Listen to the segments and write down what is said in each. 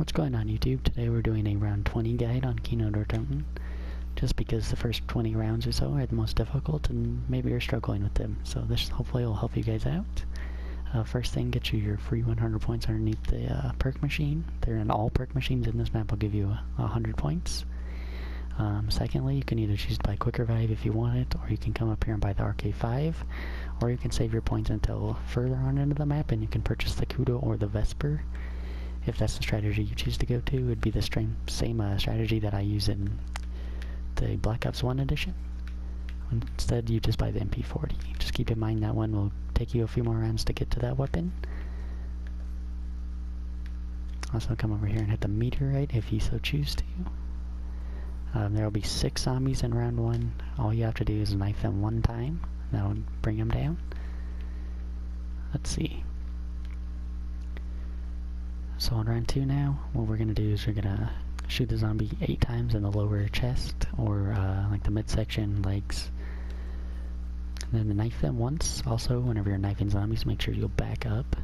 What's going on, YouTube? Today we're doing a round 20 guide on Kino Der Toten, just because the first 20 rounds or so are the most difficult and maybe you're struggling with them, so this hopefully will help you guys out. First thing, get you your free 100 points underneath the perk machine. They're in all perk machines in this map will give you 100 points. Secondly, you can either choose to buy Quick Revive if you want it, or you can come up here and buy the RK5, or you can save your points until further on into the map and you can purchase the Kudo or the Vesper. If that's the strategy you choose to go to, it would be the same strategy that I use in the Black Ops 1 edition. Instead, you just buy the MP40. Just keep in mind that one will take you a few more rounds to get to that weapon. Also come over here and hit the meteorite if you so choose to. There will be 6 zombies in round 1. All you have to do is knife them one time. That'll bring them down. Let's see. So on round 2 now, what we're going to do is we're going to shoot the zombie 8 times in the lower chest, or like the midsection, legs. And then knife them once. Also, whenever you're knifing zombies, make sure you'll back up.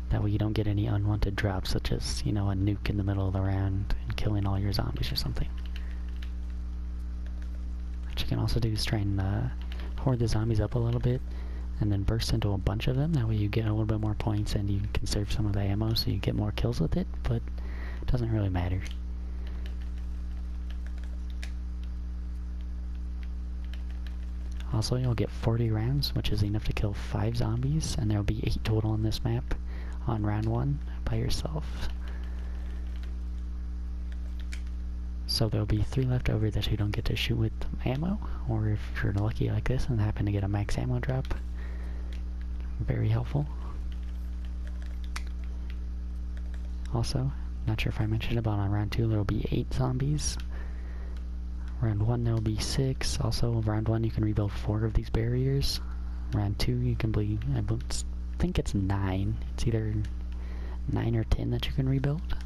That way you don't get any unwanted drops, such as, you know, a nuke in the middle of the round and killing all your zombies or something. What you can also do is try and hoard the zombies up a little bit, and then burst into a bunch of them. That way you get a little bit more points and you conserve some of the ammo so you get more kills with it, but it doesn't really matter. Also, you'll get 40 rounds, which is enough to kill 5 zombies, and there will be 8 total on this map on round 1 by yourself. So there'll be 3 left over that you don't get to shoot with ammo, or if you're lucky like this and happen to get a max ammo drop, very helpful. Also, not sure if I mentioned it, but on round 2 there will be 8 zombies. Round 1 there will be 6. Also, round 1 you can rebuild 4 of these barriers. Round 2 you can bleed, I think it's 9. It's either 9 or 10 that you can rebuild.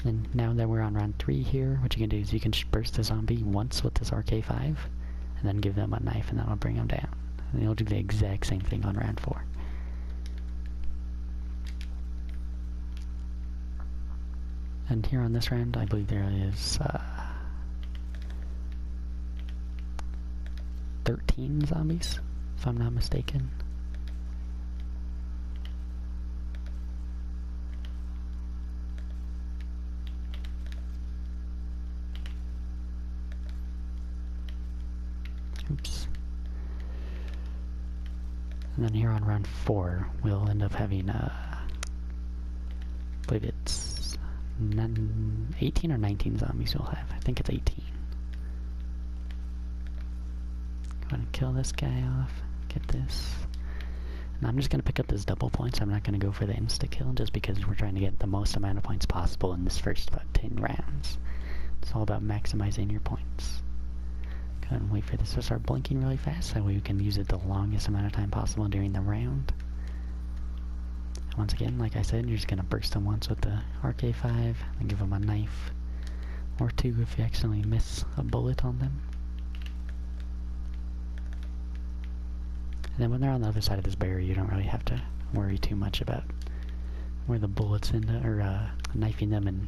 And now that we're on round 3 here, what you can do is you can burst a zombie once with this RK5, and then give them a knife and that'll bring them down. And you'll do the exact same thing on round 4. And here on this round, I believe there is 13 zombies, if I'm not mistaken. Oops. And then here on round 4, we'll end up having, I believe it's 18 or 19 zombies we'll have. I think it's 18. Go ahead and kill this guy off. Get this. And I'm just going to pick up this double points. I'm not going to go for the insta-kill, just because we're trying to get the most amount of points possible in this first about 10 rounds. It's all about maximizing your points. And wait for this to start blinking really fast, that way we can use it the longest amount of time possible during the round. And once again, like I said, you're just going to burst them once with the RK5, and give them a knife, or 2 if you accidentally miss a bullet on them. And then when they're on the other side of this barrier, you don't really have to worry too much about where the bullets end up, or knifing them and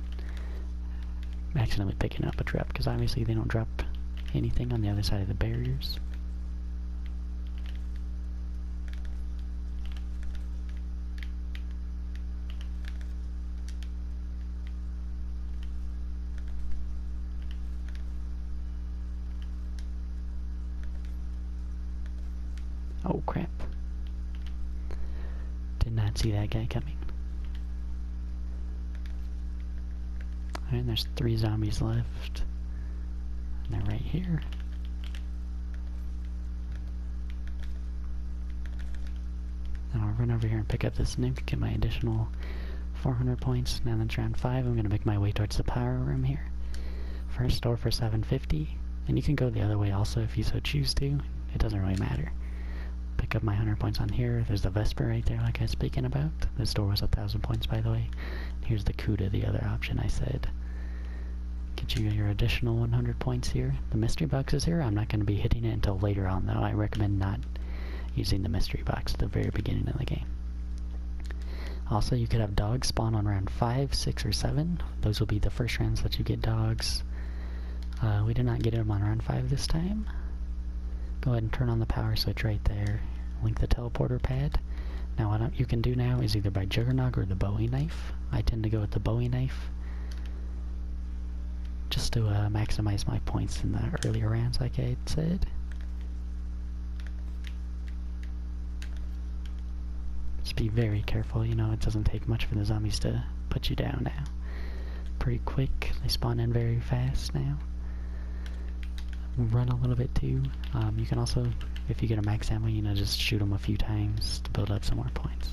accidentally picking up a drop, because obviously they don't drop anything on the other side of the barriers. Oh crap. Did not see that guy coming. Alright, there's 3 zombies left. And they're right here. And I'll run over here and pick up this nuke, get my additional 400 points. Now that's round 5, I'm going to make my way towards the power room here. First store for 750, and you can go the other way also if you so choose to. It doesn't really matter. Pick up my 100 points on here. There's the Vesper right there like I was speaking about. This store was 1,000 points, by the way. Here's the Kuda, the other option I said. Get you your additional 100 points here. The mystery box is here. I'm not going to be hitting it until later on, though. I recommend not using the mystery box at the very beginning of the game. Also, you could have dogs spawn on round 5, 6, or 7. Those will be the first rounds that you get dogs. We did not get them on round 5 this time. Go ahead and turn on the power switch right there. Link the teleporter pad. Now what you can do now is either by Juggernog or the Bowie knife. I tend to go with the Bowie knife, just to maximize my points in the earlier rounds, like I had said. Just be very careful, you know, it doesn't take much for the zombies to put you down now. Pretty quick, they spawn in very fast now. Run a little bit too. You can also, if you get a max ammo, you know, just shoot them a few times to build up some more points.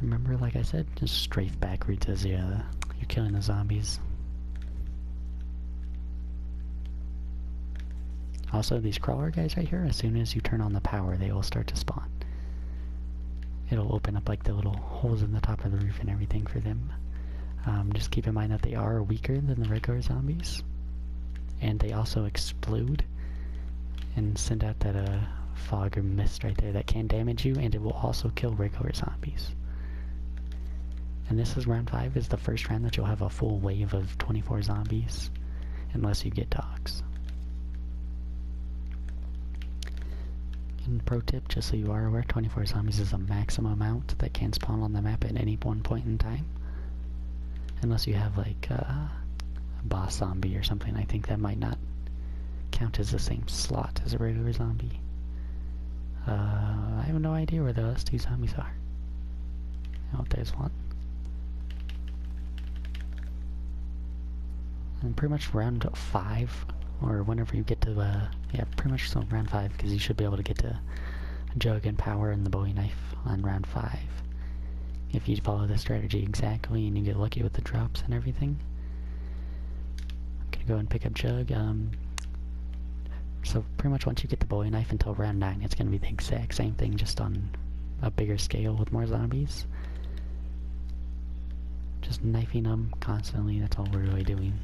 Remember, like I said, just strafe backwards as you're killing the zombies. Also, these crawler guys right here, as soon as you turn on the power, they will start to spawn. It'll open up like the little holes in the top of the roof and everything for them. Just keep in mind that they are weaker than the regular zombies. And they also explode and send out that fog or mist right there that can damage you, and it will also kill regular zombies. And this is round 5, is the first round that you'll have a full wave of 24 zombies, unless you get dogs. And pro tip, just so you are aware, 24 zombies is a maximum amount that can spawn on the map at any one point in time. Unless you have like a boss zombie or something, I think that might not count as the same slot as a regular zombie. I have no idea where the last 2 zombies are. Oh, there's one. And pretty much round 5, or whenever you get to, yeah, pretty much so round 5, because you should be able to get to Jug and Power and the Bowie knife on round 5. If you follow the strategy exactly and you get lucky with the drops and everything. I'm gonna go and pick up Jug. So pretty much once you get the Bowie knife until round 9, it's gonna be the exact same thing, just on a bigger scale with more zombies. Just knifing them constantly, that's all we're really doing.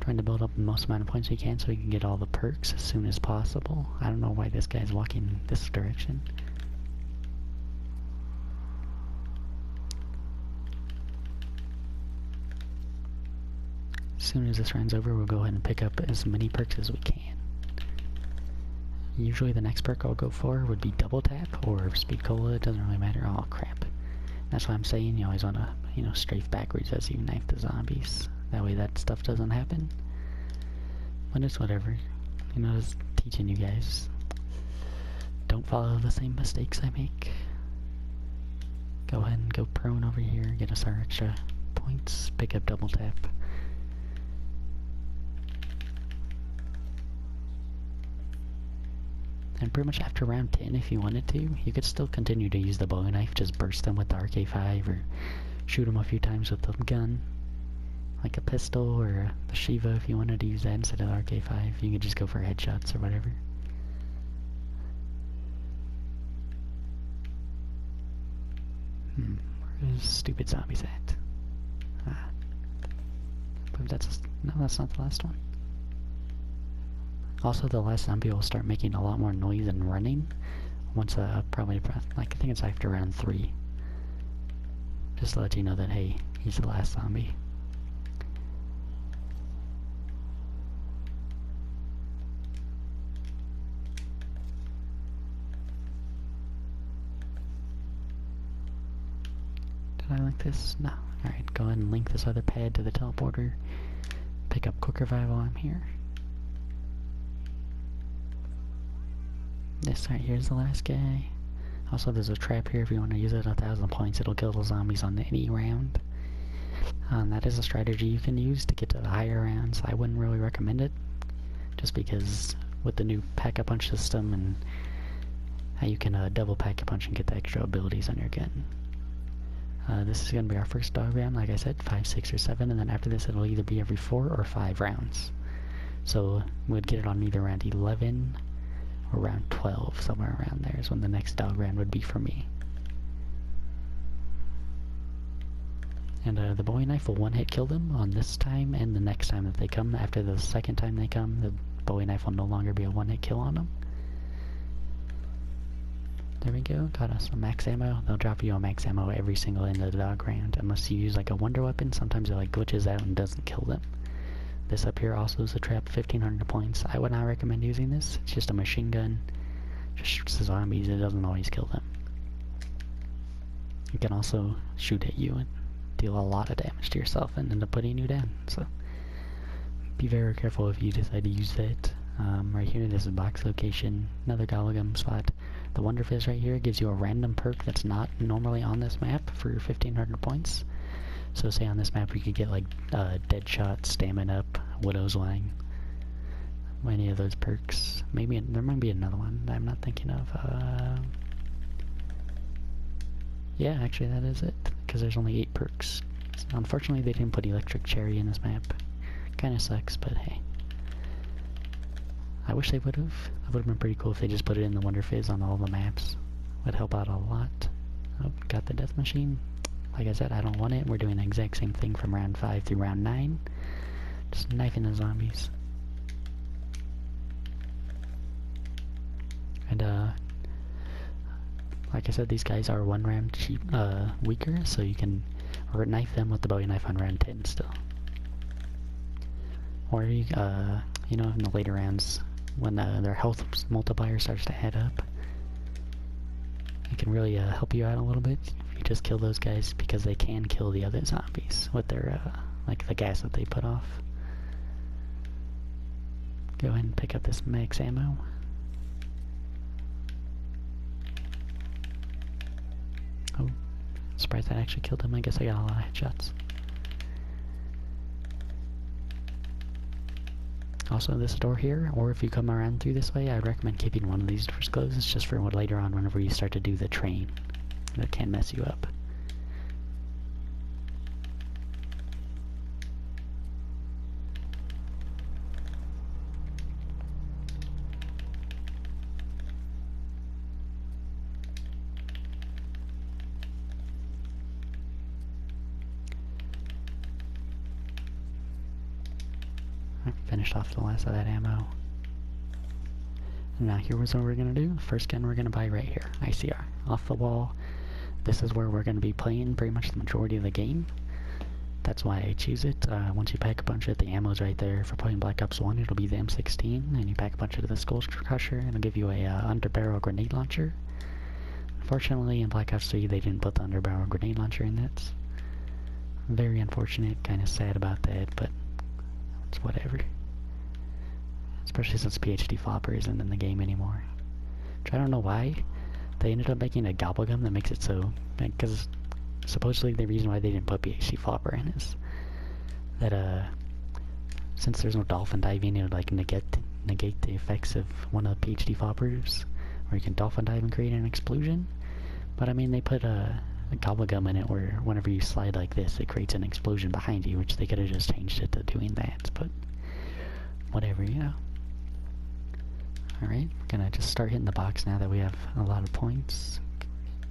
Trying to build up the most amount of points we can so we can get all the perks as soon as possible. I don't know why this guy's walking this direction. As soon as this round's over, we'll go ahead and pick up as many perks as we can. Usually the next perk I'll go for would be Double Tap or Speed Cola, it doesn't really matter. Oh crap. That's why I'm saying you always want to, you know, strafe backwards as you knife the zombies. That way that stuff doesn't happen. But it's whatever. You know, just teaching you guys. Don't follow the same mistakes I make. Go ahead and go prone over here, get us our extra points, pick up Double Tap. And pretty much after round 10, if you wanted to, you could still continue to use the Bowie knife, just burst them with the RK5 or shoot them a few times with the gun. Like a pistol or the Shiva, if you wanted to use that instead of the RK5, you could just go for headshots or whatever. Where's stupid zombies at? Ah. But no, that's not the last one. Also, the last zombie will start making a lot more noise and running once, probably, like, I think it's after round 3. Just to let you know that, hey, he's the last zombie. Did I link this? No. Alright, go ahead and link this other pad to the teleporter. Pick up Quick Revive while I'm here. This right here is the last guy. Also, there's a trap here if you want to use it. 1,000 points, it'll kill the zombies on any round. That is a strategy you can use to get to the higher rounds. I wouldn't really recommend it, just because with the new Pack-a-Punch system and how you can double Pack-a-Punch and get the extra abilities on your gun. This is going to be our first dog round, like I said, 5, 6, or 7, and then after this it'll either be every 4 or 5 rounds. So we'd get it on either round 11 or round 12, somewhere around there is when the next dog round would be for me. And the Bowie knife will one-hit kill them on this time and the next time that they come. After the second time they come, the Bowie knife will no longer be a one-hit kill on them. There we go, got us some max ammo. They'll drop you a max ammo every single end of the dog round, unless you use like a wonder weapon. Sometimes it like glitches out and doesn't kill them. This up here also is a trap, 1500 points. I would not recommend using this. It's just a machine gun. Just shoots the zombies, it doesn't always kill them. It can also shoot at you and deal a lot of damage to yourself and end up putting you down. So be very careful if you decide to use that. Right here, this is box location, another gobblegum spot. The Wonder Fizz right here gives you a random perk that's not normally on this map for 1500 points. So say on this map you could get like Deadshot, Stamina Up, Widow's Wang, any of those perks. Maybe there might be another one that I'm not thinking of. Yeah, actually that is it, because there's only 8 perks. So unfortunately they didn't put Electric Cherry in this map. Kinda sucks, but hey. I wish they would've. That would've been pretty cool if they just put it in the Wonder Fizz on all the maps. Would help out a lot. Oh, got the Death Machine. Like I said, I don't want it. We're doing the exact same thing from round 5 through round 9. Just knifing the zombies. And like I said, these guys are 1 round weaker, so you can knife them with the Bowie knife on round 10 still. Or you know, in the later rounds, when their health multiplier starts to add up, it can really help you out a little bit if you just kill those guys, because they can kill the other zombies with their like the gas that they put off. Go ahead and pick up this max ammo. Oh, surprised that actually killed him. I guess I got a lot of headshots. Also, this door here, or if you come around through this way, I would recommend keeping one of these doors closed. It's just for later on whenever you start to do the train. That can mess you up. Finished off the last of that ammo. And now here was what we're going to do. The first gun we're going to buy right here. ICR. Off the wall. This is where we're going to be playing pretty much the majority of the game. That's why I choose it. Once you pack a bunch of it, the ammo's right there. For playing Black Ops 1, it'll be the M16. And you pack a bunch of the Skull Crusher, it'll give you a underbarrel grenade launcher. Unfortunately, in Black Ops 3, they didn't put the underbarrel grenade launcher in it. Very unfortunate. Kind of sad about that, but it's whatever. Especially since PhD Flopper isn't in the game anymore. Which I don't know why. They ended up making a gobblegum that makes it so... Because supposedly the reason why they didn't put PhD Flopper in is that since there's no dolphin diving, it would like negate the effects of one of the PhD Floppers, where you can dolphin dive and create an explosion. But I mean, they put a gobblegum in it where whenever you slide like this, it creates an explosion behind you, which they could have just changed it to doing that, but whatever, you know. Alright, we're gonna just start hitting the box now that we have a lot of points.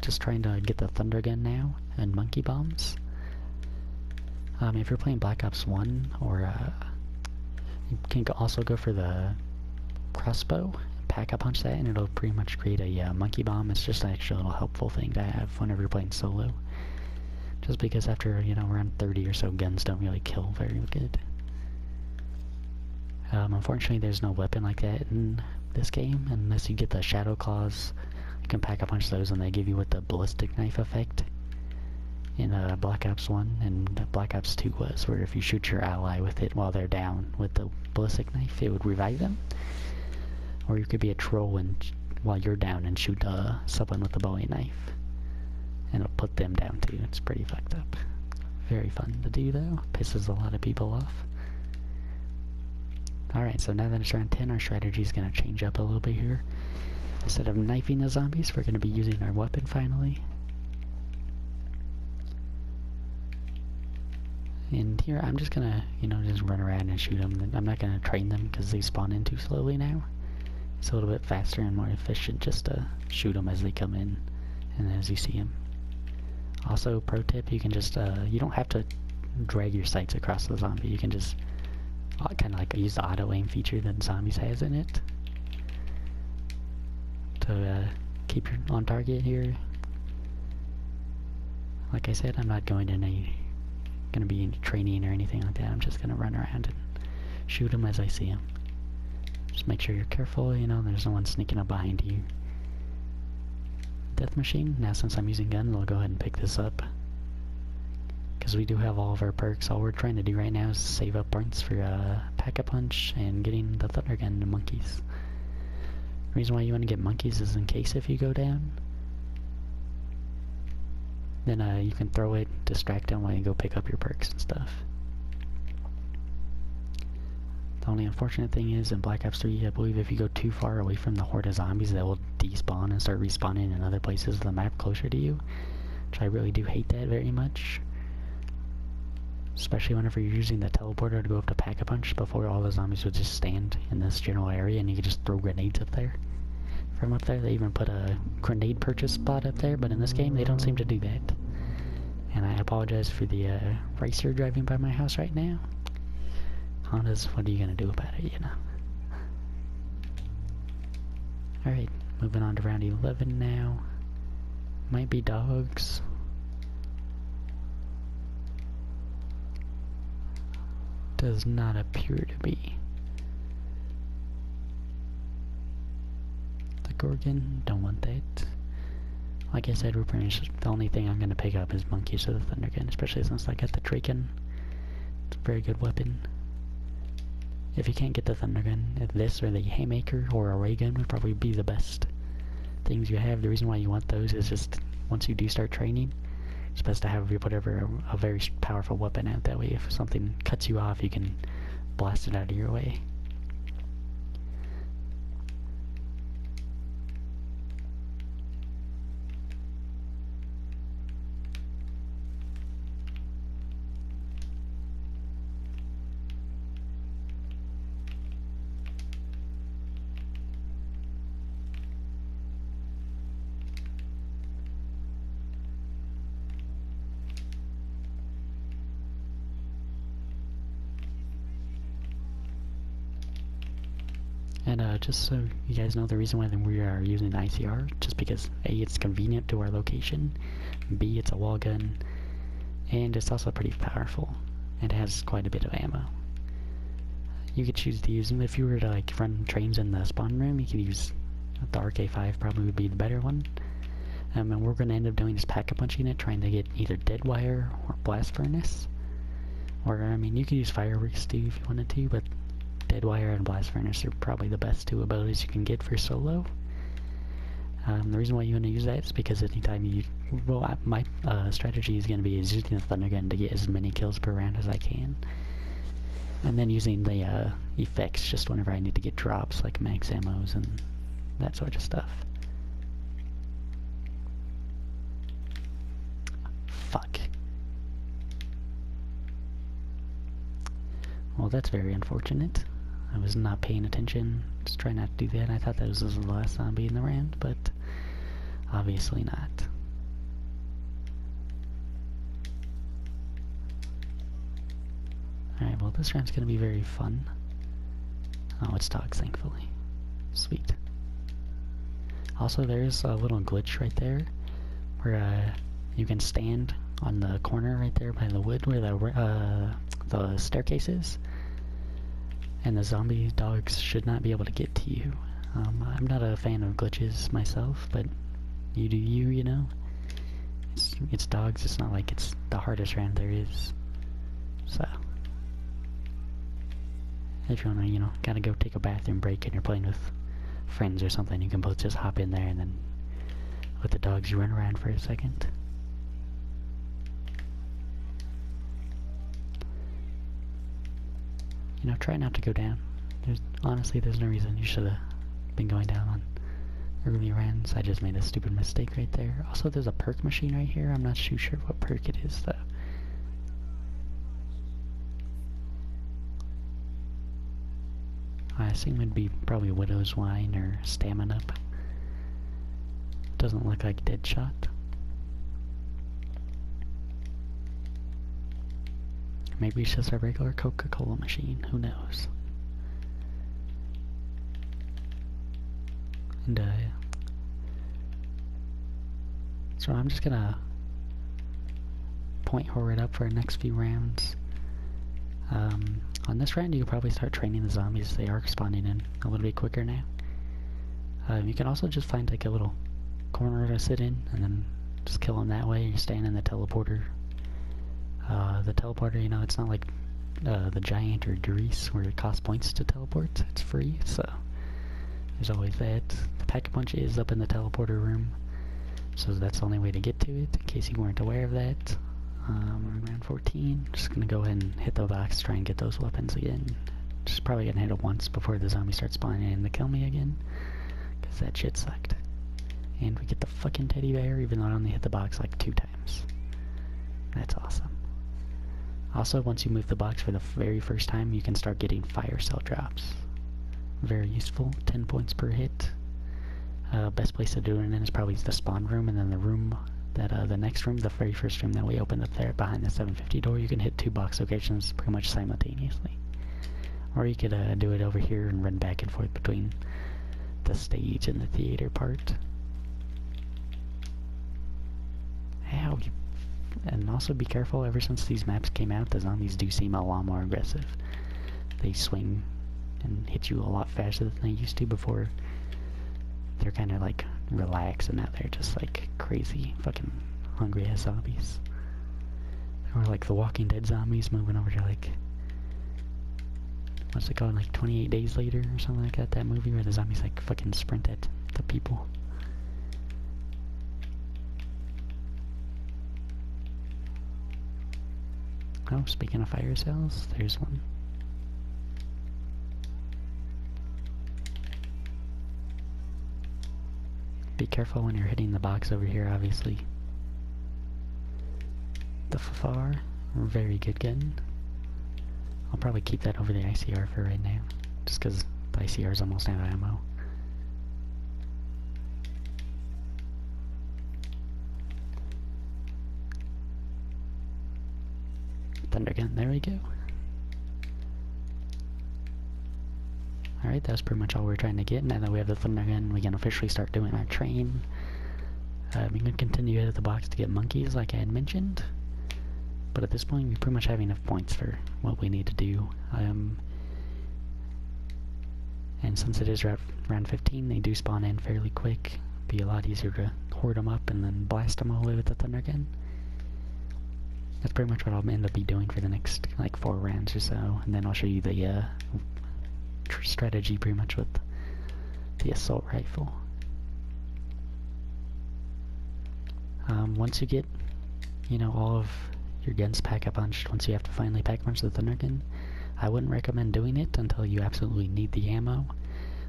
Just trying to get the Thunder Gun now, and Monkey Bombs. If you're playing Black Ops 1, or you can also go for the crossbow, pack-a-punch that, and it'll pretty much create a Monkey Bomb. It's just an extra little helpful thing to have whenever you're playing solo. Just because after, you know, around 30 or so, guns don't really kill very good. Unfortunately, there's no weapon like that in this game, unless you get the Shadow Claws. You can pack a punch those and they give you with the ballistic knife effect in Black Ops 1, and Black Ops 2 was, where if you shoot your ally with it while they're down with the ballistic knife, it would revive them. Or you could be a troll and while you're down and shoot someone with the Bowie knife, and it'll put them down too. It's pretty fucked up. Very fun to do though. Pisses a lot of people off. Alright, so now that it's round 10, our strategy is going to change up a little bit here. Instead of knifing the zombies, we're going to be using our weapon finally. And here, I'm just going to, you know, just run around and shoot them. I'm not going to train them because they spawn in too slowly now. It's a little bit faster and more efficient just to shoot them as they come in and as you see them. Also, pro tip, you can just, you don't have to drag your sights across the zombie. You can just kind of like use the auto aim feature that zombies has in it to keep you on target here. Like I said, I'm not going gonna be in training or anything like that. I'm just gonna run around and shoot them as I see them. Just make sure you're careful, you know, there's no one sneaking up behind you. Death machine. Now since I'm using guns, I'll go ahead and pick this up. Because we do have all of our perks. All we're trying to do right now is save up points for Pack-a-Punch and getting the Thunder Gun to monkeys. The reason why you want to get monkeys is in case if you go down, then you can throw it, distract them while you go pick up your perks and stuff. The only unfortunate thing is in Black Ops 3, I believe if you go too far away from the horde of zombies, they will despawn and start respawning in other places of the map closer to you. Which I really do hate that very much. Especially whenever you're using the teleporter to go up to Pack-a-Punch, before all the zombies would just stand in this general area and you could just throw grenades up there. From up there, they even put a grenade purchase spot up there, but in this game they don't seem to do that. And I apologize for the racer driving by my house right now. Hondas, what are you gonna do about it, you know? Alright, moving on to round 11 now. Might be dogs. Does not appear to be. The Gorgon, don't want that. Like I said, we're pretty much the only thing I'm gonna pick up is monkeys or the Thunder Gun, especially since I got the Draken. It's a very good weapon. If you can't get the Thunder Gun, this or the Haymaker or a Ray Gun would probably be the best things you have. The reason why you want those is just once you do start training, it's best to have whatever a very powerful weapon out. That way if something cuts you off, you can blast it out of your way. And just so you guys know, the reason why we are using the ICR, just because A, it's convenient to our location, B, it's a wall gun, and it's also pretty powerful, and it has quite a bit of ammo. You could choose to use them. If you were to like run trains in the spawn room, you could use the RK5, probably would be the better one. And what we're going to end up doing is Pack-a-Punching it, trying to get either Dead Wire or Blast Furnace. Or, I mean, you could use Fireworks too if you wanted to, but Dead Wire and Blast Furnace are probably the best two abilities you can get for solo. The reason why you want to use that is because anytime you... Well, my strategy is going to be using the Thunder Gun to get as many kills per round as I can. And then using the effects just whenever I need to get drops, like max ammos and that sort of stuff. Fuck. Well, that's very unfortunate. I was not paying attention, just trying not to do that. I thought that was the last zombie in the round, but obviously not. Alright, well this round's gonna be very fun. Oh, it's dogs, thankfully. Sweet. Also, there's a little glitch right there, where you can stand on the corner right there by the wood where the staircase is. And the zombie dogs should not be able to get to you. I'm not a fan of glitches myself, but you do you, you know? It's dogs, it's not like it's the hardest round there is. So, if you wanna, you know, gotta go take a bathroom break and you're playing with friends or something, you can both just hop in there and then with the dogs you run around for a second. You know, try not to go down. Honestly, there's no reason you should have been going down on early rounds. I just made a stupid mistake right there. Also, there's a perk machine right here. I'm not too sure what perk it is, though. I assume it'd be probably Widow's Wine or Stamina Up. Doesn't look like Deadshot. Maybe it's just a regular Coca-Cola machine, who knows. And so I'm just gonna point horror it up for the next few rounds. On this round you can probably start training the zombies. They are spawning in a little bit quicker now. You can also just find like a little corner to sit in and then just kill them that way. You're staying in the teleporter. The teleporter, you know, it's not like the Giant or Grease where it costs points to teleport. It's free, so there's always that. The Pack-a-Punch is up in the teleporter room, so that's the only way to get to it, in case you weren't aware of that. We're in round 14. Just gonna go ahead and hit the box, try and get those weapons again. Just probably gonna hit it once before the zombie starts spawning in to kill me again, because that shit sucked. And we get the fucking teddy bear, even though I only hit the box like 2 times. That's awesome. Also, once you move the box for the very first time, you can start getting fire cell drops. Very useful, 10 points per hit. Best place to do it in is probably the spawn room, and then the room that, the next room, the very first room that we opened up there behind the 750 door, you can hit 2 box locations pretty much simultaneously. Or you could do it over here and run back and forth between the stage and the theater part. Ow, you. And also be careful, ever since these maps came out, the zombies do seem a lot more aggressive. They swing and hit you a lot faster than they used to before. They're kind of like relaxed, and now they're just like crazy fucking hungry ass zombies. Or like the Walking Dead zombies moving over to like, what's it called, like 28 Days Later or something like that, that movie where the zombies like fucking sprint at the people. Oh, speaking of fire cells, there's one. Be careful when you're hitting the box over here, obviously. The FFAR, very good gun. I'll probably keep that over the ICR for right now, just because the ICR is almost out of ammo. Thunder gun, there we go. Alright, that's pretty much all we're trying to get. Now that we have the thunder gun, we can officially start doing our train. We can continue out of the box to get monkeys, like I had mentioned. But at this point, we pretty much have enough points for what we need to do. And since it is round 15, they do spawn in fairly quick. Be a lot easier to hoard them up and then blast them away with the thunder gun. That's pretty much what I'll end up doing for the next like 4 rounds or so, and then I'll show you the strategy pretty much with the assault rifle. Once you get, you know, all of your guns pack-a-punched, once you have to finally pack-a-punch the thunder gun, I wouldn't recommend doing it until you absolutely need the ammo.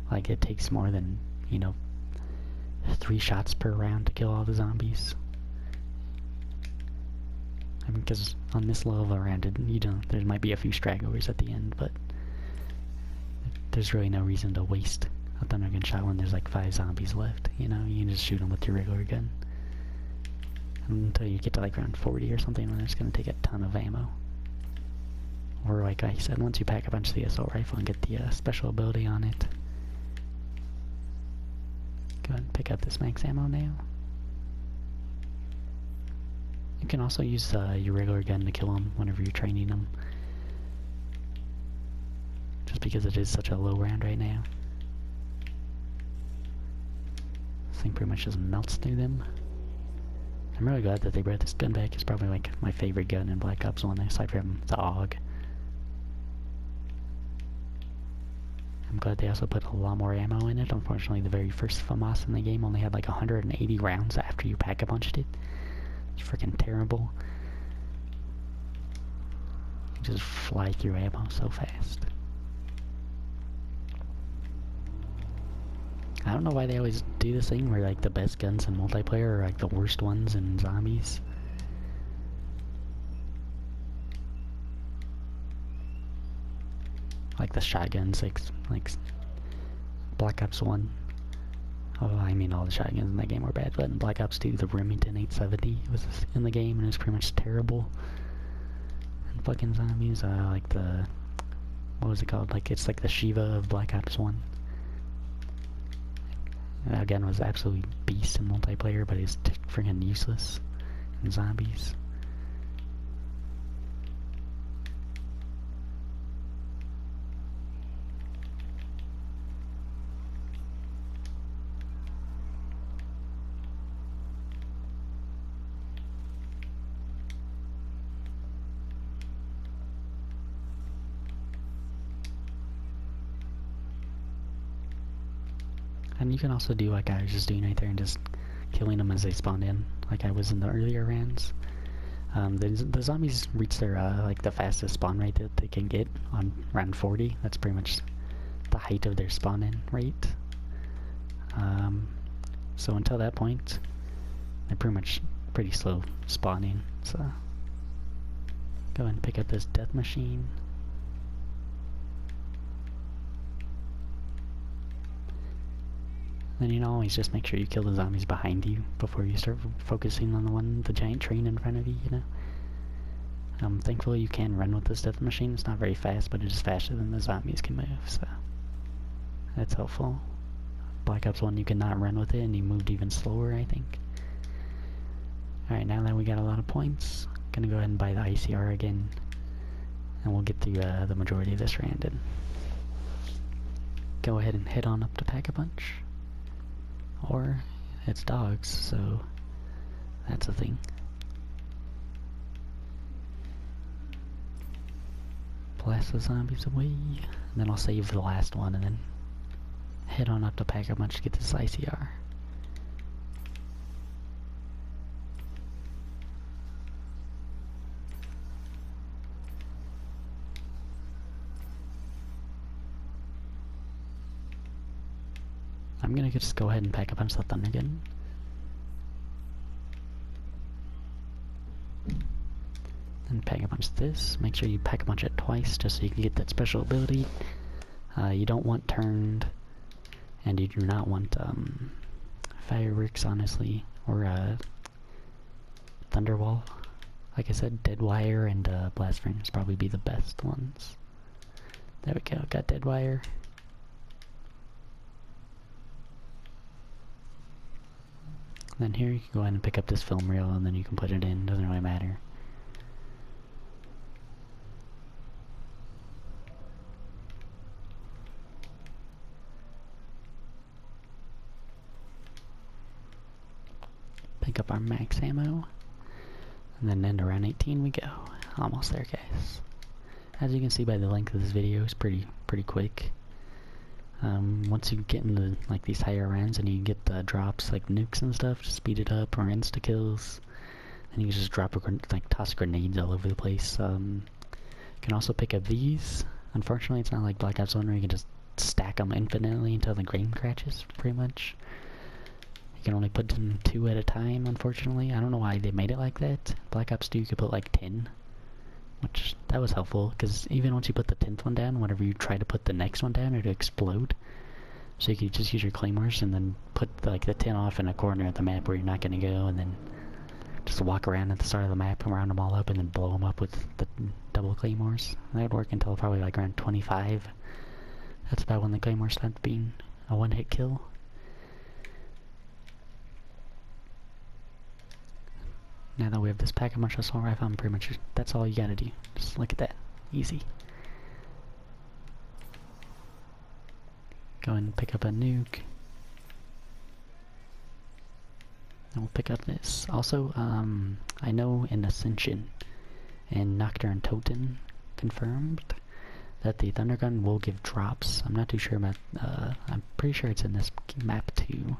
Like, it takes more than, you know, 3 shots per round to kill all the zombies. I mean, because on this level around it, you don't, there might be a few stragglers at the end, but there's really no reason to waste a thunder gun shot when there's like 5 zombies left, you know? You can just shoot them with your regular gun. Until you get to like round 40 or something, when it's going to take a ton of ammo. Or like I said, once you pack a bunch of the assault rifle and get the special ability on it. Go ahead and pick up this max ammo now. You can also use your regular gun to kill them whenever you're training them. Just because it is such a low round right now. This thing pretty much just melts through them. I'm really glad that they brought this gun back. It's probably like my favorite gun in Black Ops 1, aside from the AUG. I'm glad they also put a lot more ammo in it. Unfortunately, the very first FAMAS in the game only had like 180 rounds after you pack-a-punched it. It's freaking terrible. You just fly through ammo so fast. I don't know why they always do this thing where like the best guns in multiplayer are like the worst ones in zombies. Like the shotguns, like Black Ops 1. Oh, I mean all the shotguns in that game were bad, but in Black Ops 2, the Remington 870 was in the game, and it was pretty much terrible. fucking zombies. Like the... What was it called? Like, it's like the Shiva of Black Ops 1. That gun was absolutely beast in multiplayer, but it's freaking useless in zombies. And you can also do like I was just doing right there and just killing them as they spawn in, like I was in the earlier rounds. The zombies reach their like the fastest spawn rate that they can get on round 40. That's pretty much the height of their spawn-in rate. So until that point, they're pretty slow spawning. So go ahead and pick up this death machine. Then you know, always just make sure you kill the zombies behind you before you start focusing on the giant train in front of you, you know? Thankfully you can run with this death machine. It's not very fast, but it is faster than the zombies can move, so that's helpful. Black Ops 1 you cannot run with it, and you moved even slower, I think. Alright, now that we got a lot of points, I'm gonna go ahead and buy the ICR again, and we'll get through the majority of this round and go ahead and head on up to Pack-a-Punch. Or it's dogs, so that's a thing. Blast the zombies away, and then I'll save the last one and then head on up to Pack-a-Punch to get this ICR. I'm gonna just go ahead and Pack-a-Punch the Thunder Gun. Then Pack-a-Punch this. Make sure you Pack-a-Punch it twice just so you can get that special ability. You don't want turned, and you do not want fireworks, honestly, or Thunderwall. Like I said, Dead Wire and Blast Furnace probably be the best ones. There we go, got Dead Wire. Then here you can go ahead and pick up this film reel and then you can put it in, doesn't really matter. Pick up our max ammo, and then into round 18 we go. Almost there, guys. As you can see by the length of this video, it's pretty quick. Once you get into like these higher rounds and you get the drops like nukes and stuff to speed it up, or insta kills, and you can just drop like toss grenades all over the place. You can also pick up these. Unfortunately, it's not like Black Ops 1 where you can just stack them infinitely until the game crashes, pretty much. You can only put in 2 at a time, unfortunately. I don't know why they made it like that. Black Ops 2 you could put like 10. Which, that was helpful, because even once you put the 10th one down, whenever you try to put the next one down, it'd explode. So you could just use your claymores and then put like the 10 off in a corner of the map where you're not going to go, and then just walk around at the start of the map and round them all up and then blow them up with the double claymores. That would work until probably like around 25. That's about when the claymore stopped being a one-hit kill. Now that we have this Pack-a-Punch assault rifle, I'm pretty much, that's all you gotta do. Just look at that. Easy. Go and pick up a nuke. And we'll pick up this. Also, I know in Ascension and Kino Der Toten confirmed that the Thunder Gun will give drops. I'm not too sure about, I'm pretty sure it's in this map too.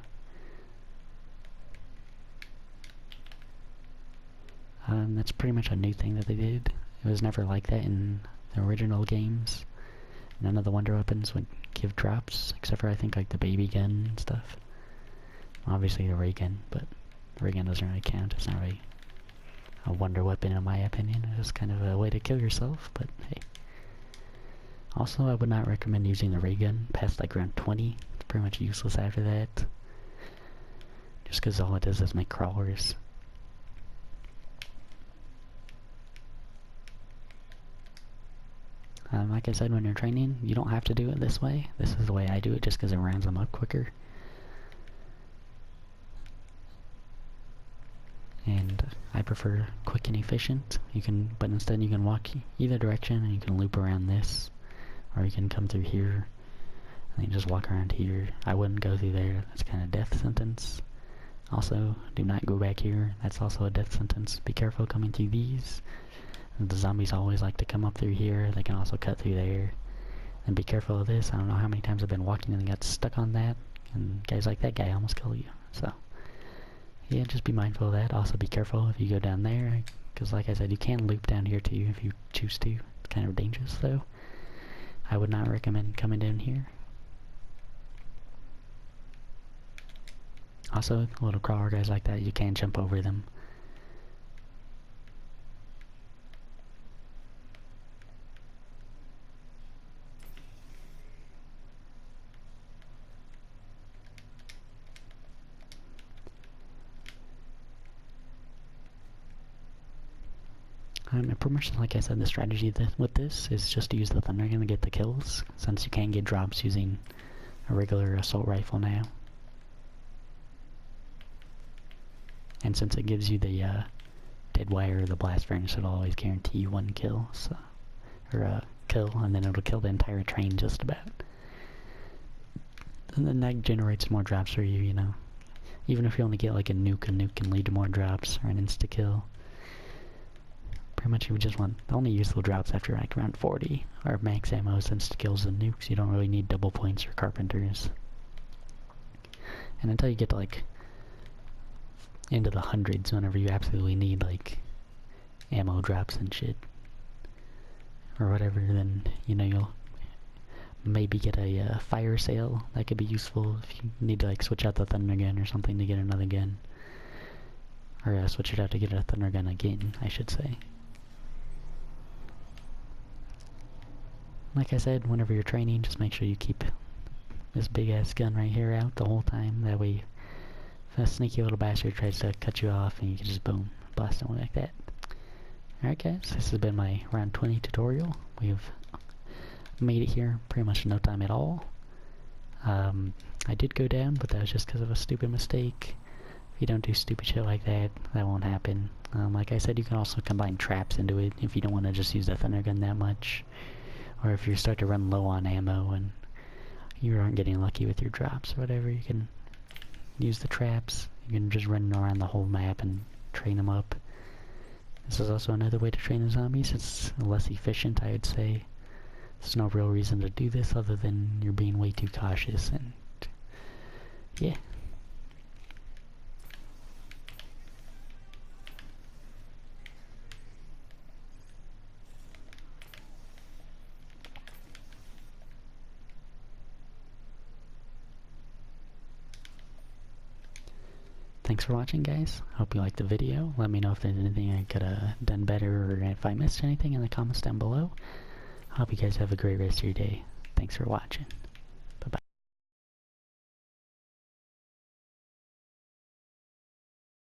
That's pretty much a new thing that they did. It was never like that in the original games. None of the wonder weapons would give drops, except for I think like the baby gun and stuff. Obviously the ray gun, but the ray gun doesn't really count. It's not really a wonder weapon in my opinion. It's kind of a way to kill yourself, but hey. Also, I would not recommend using the ray gun past like round 20. It's pretty much useless after that. Just because all it does is make crawlers. Like I said, when you're training, you don't have to do it this way. This is the way I do it just because it rounds them up quicker. And I prefer quick and efficient. But instead you can walk either direction and you can loop around this. Or you can come through here and then just walk around here. I wouldn't go through there. That's kind of death sentence. Also, do not go back here. That's also a death sentence. Be careful coming through these. The zombies always like to come up through here. They can also cut through there. And be careful of this. I don't know how many times I've been walking and got stuck on that. And guys like that guy almost kill you. So, yeah, just be mindful of that. Also be careful if you go down there. Because like I said, you can loop down here too if you choose to. It's kind of dangerous though. I would not recommend coming down here. Also, little crawler guys like that, you can jump over them. Pretty much, like I said, the strategy with this is just to use the thunder gun to get the kills, since you can get drops using a regular assault rifle now. And since it gives you the dead wire or the blast furnace, it'll always guarantee you one kill, so, or a kill, and then it'll kill the entire train just about. And then that generates more drops for you, you know. Even if you only get like a nuke can lead to more drops, or an insta-kill. Pretty much you would just want only useful drops after like around 40, or max ammo since kills and nukes. You don't really need double points or carpenters. And until you get to like into the hundreds, whenever you absolutely need like ammo drops and shit, or whatever, then you know you'll maybe get a fire sale. That could be useful if you need to like switch out the thunder gun or something to get another gun, or switch it out to get a thunder gun again, I should say. Like I said, whenever you're training, just make sure you keep this big ass gun right here out the whole time. That way, if a sneaky little bastard tries to cut you off, and you can just boom, blast him like that. Alright guys, this has been my round 20 tutorial. We've made it here pretty much in no time at all. I did go down, but that was just because of a stupid mistake. If you don't do stupid shit like that, that won't happen. Like I said, you can also combine traps into it if you don't want to just use the thunder gun that much. Or if you start to run low on ammo and you aren't getting lucky with your drops or whatever, you can use the traps. You can just run around the whole map and train them up. This is also another way to train the zombies. It's less efficient, I would say. There's no real reason to do this other than you're being way too cautious, and yeah. Thanks for watching, guys. Hope you liked the video. Let me know if there's anything I could have done better, or if I missed anything in the comments down below. Hope you guys have a great rest of your day. Thanks for watching.